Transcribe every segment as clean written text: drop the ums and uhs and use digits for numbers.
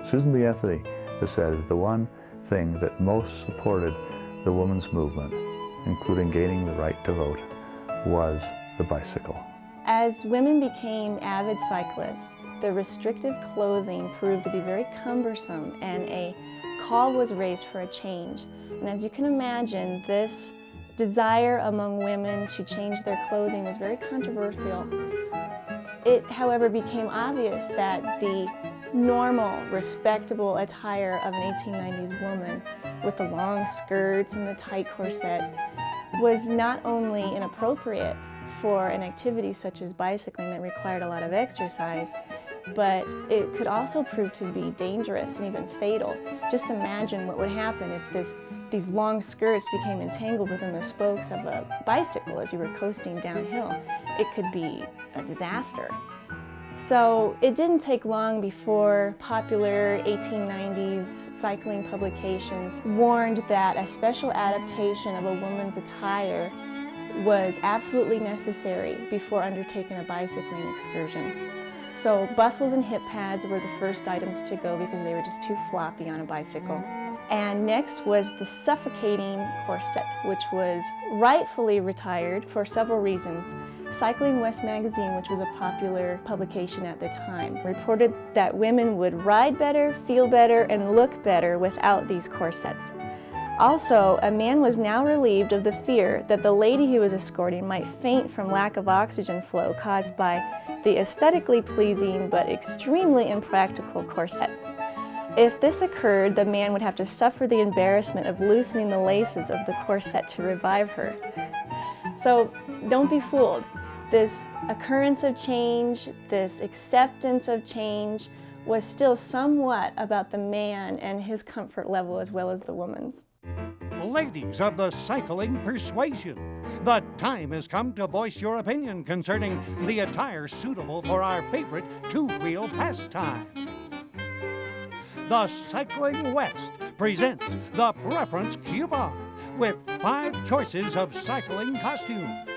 Susan B. Anthony has said that the one thing that most supported the women's movement, including gaining the right to vote, was the bicycle. As women became avid cyclists, the restrictive clothing proved to be very cumbersome, and a call was raised for a change. And as you can imagine, this desire among women to change their clothing was very controversial. It, however, became obvious that the normal, respectable attire of an 1890s woman with the long skirts and the tight corsets was not only inappropriate for an activity such as bicycling that required a lot of exercise, but it could also prove to be dangerous and even fatal. Just imagine what would happen if these long skirts became entangled within the spokes of a bicycle as you were coasting downhill. It could be a disaster. So it didn't take long before popular 1890s cycling publications warned that a special adaptation of a woman's attire was absolutely necessary before undertaking a bicycling excursion. So bustles and hip pads were the first items to go because they were just too floppy on a bicycle. And next was the suffocating corset, which was rightfully retired for several reasons. Cycling West magazine, which was a popular publication at the time, reported that women would ride better, feel better, and look better without these corsets. Also, a man was now relieved of the fear that the lady he was escorting might faint from lack of oxygen flow caused by the aesthetically pleasing but extremely impractical corset. If this occurred, the man would have to suffer the embarrassment of loosening the laces of the corset to revive her. So don't be fooled. This occurrence of change, this acceptance of change, was still somewhat about the man and his comfort level as well as the woman's. Ladies of the cycling persuasion, the time has come to voice your opinion concerning the attire suitable for our favorite two-wheel pastime. The Cycling West presents the Preference Coupon with 5 choices of cycling costumes.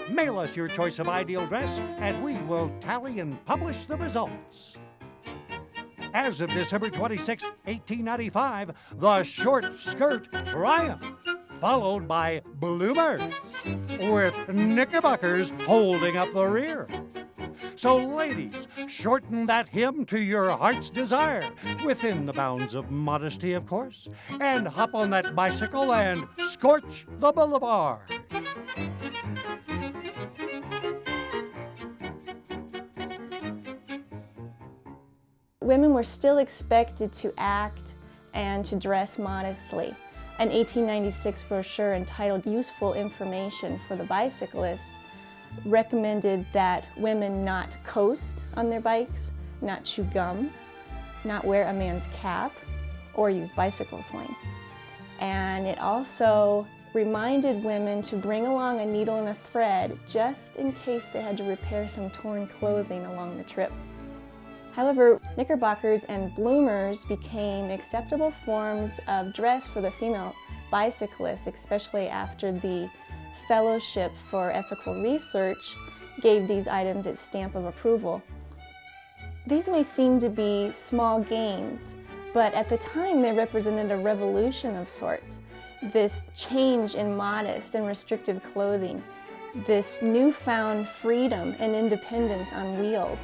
Mail us your choice of ideal dress and we will tally and publish the results. As of December 26, 1895, the short skirt triumphed, followed by bloomers, with knickerbockers holding up the rear. So ladies, shorten that hem to your heart's desire, within the bounds of modesty, of course, and hop on that bicycle and scorch the boulevard. Women were still expected to act and to dress modestly. An 1896 brochure entitled Useful Information for the Bicyclist recommended that women not coast on their bikes, not chew gum, not wear a man's cap, or use bicycle sling. And it also reminded women to bring along a needle and a thread just in case they had to repair some torn clothing along the trip. However, knickerbockers and bloomers became acceptable forms of dress for the female bicyclists, especially after the Fellowship for Ethical Research gave these items its stamp of approval. These may seem to be small gains, but at the time they represented a revolution of sorts. This change in modest and restrictive clothing, this newfound freedom and independence on wheels.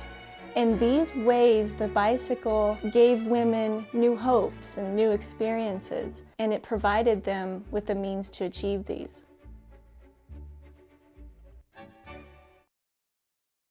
In these ways, the bicycle gave women new hopes and new experiences, and it provided them with the means to achieve these.